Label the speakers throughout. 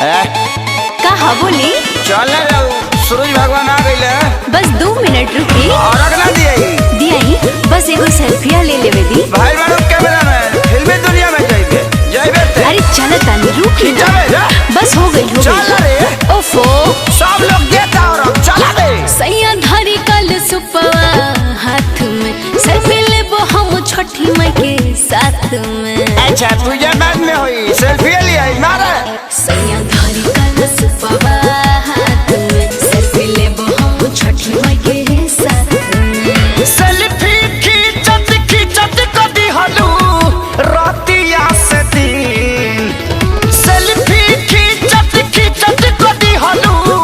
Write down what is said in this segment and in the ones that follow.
Speaker 1: कहा बोली
Speaker 2: चल सूरज भगवान आ गई।
Speaker 1: बस 2 मिनट रुकी
Speaker 2: और अगला
Speaker 1: दिया बस एगो सेल्फिया ले लेवे दी।
Speaker 2: भाई बारू कैमरा में फिल्मी दुनिया में जाइबे
Speaker 1: अरे चल तानी रुकी बस हो गई
Speaker 2: चल रे
Speaker 1: ओफो
Speaker 2: सब लोग देता और चला दे
Speaker 1: सैया धरी कल सुपवा हाथ में सेल्फी लेबो हम छठी माई के साथ में।
Speaker 2: अच्छा तुझे बाद में हुई सेल्फी ले आई मारे
Speaker 1: सैया धरी कल सुपवा हाथ में सेल्फी लेबो हम छठी माई के साथ में।
Speaker 2: सेल्फी खींचत खींचत कदी हलू रातिया से दिन सेल्फी खींचत खींचत कदी हलू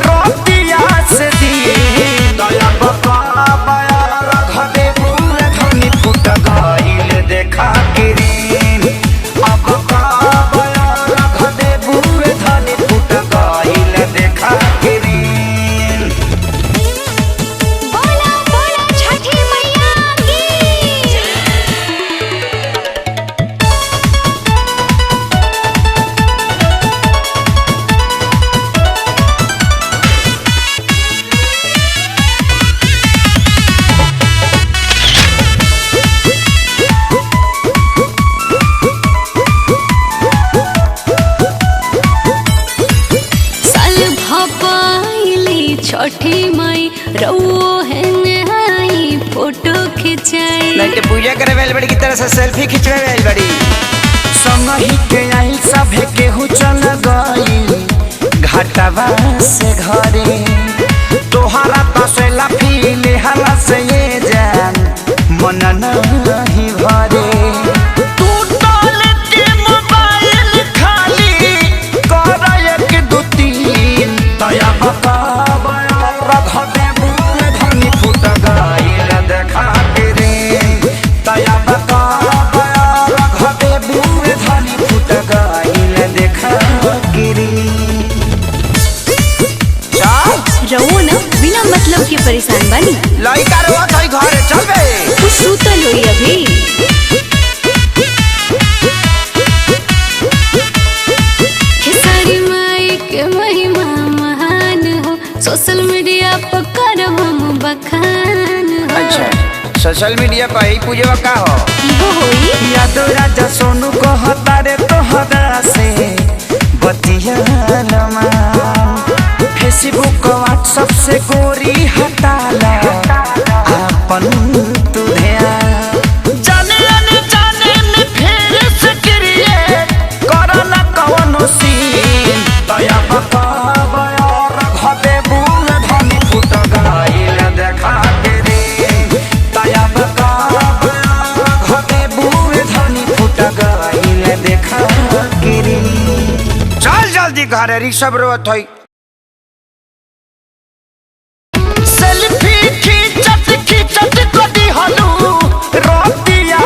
Speaker 2: रातिया से दिन दया बका बया रख दे पूरे धनी फुट गइल देखा किरीन अब का बया रख दे पूरे धनी फुट गइल देखा किरीन।
Speaker 1: बोला बोला छठी मैया की साल भपाइली छठी माई रउओ है नहाई फोटो खिंचाई
Speaker 2: नहीं तो पूजा करे वेल बड़ी की तरह से सेल्फी खिंचवे वेल बड़ी संग ही के आई सभे केहू चल गई घाटवा से घरे तोहरा तसेला फीले हला से ये जान मन नहीं भरे तू डाल के मोबाइल खाली कर एक दो तीन दया बका बया रख दे बुरे धनी फुट गइल देखा के रे दया बका बया रख दे बुरे धनी फुट गइल देखा के रे।
Speaker 1: रउओ ना बिना मतलब के परेशान बानी
Speaker 2: लइका रवा तई घरे चल बे
Speaker 1: तू सुतल होई अभी खेसारी माई के महिमा महान हो सोशल मीडिया पर करब हम बखान हो।
Speaker 2: अच्छा सोशल मीडिया पर ही पूजवा का हो
Speaker 1: इहो होई
Speaker 2: यादो राजा सोनू को हतारे तोहरा से बतियालमा फेसबुक व्हाट्सएप से गोरी हटाला अपन तू ध्यान जाने आने जाने में फेर से करिए करला कवनो सीन दया बका बया रख दे बुल धनी फुट गइल देखा के रे दया बका बया रख दे बुल धनी फुट गइल देखा के रे। चल जल्दी घरे रिक्शा रोत होई सेल्फी खींचत खींचत कदी हलू रोतिया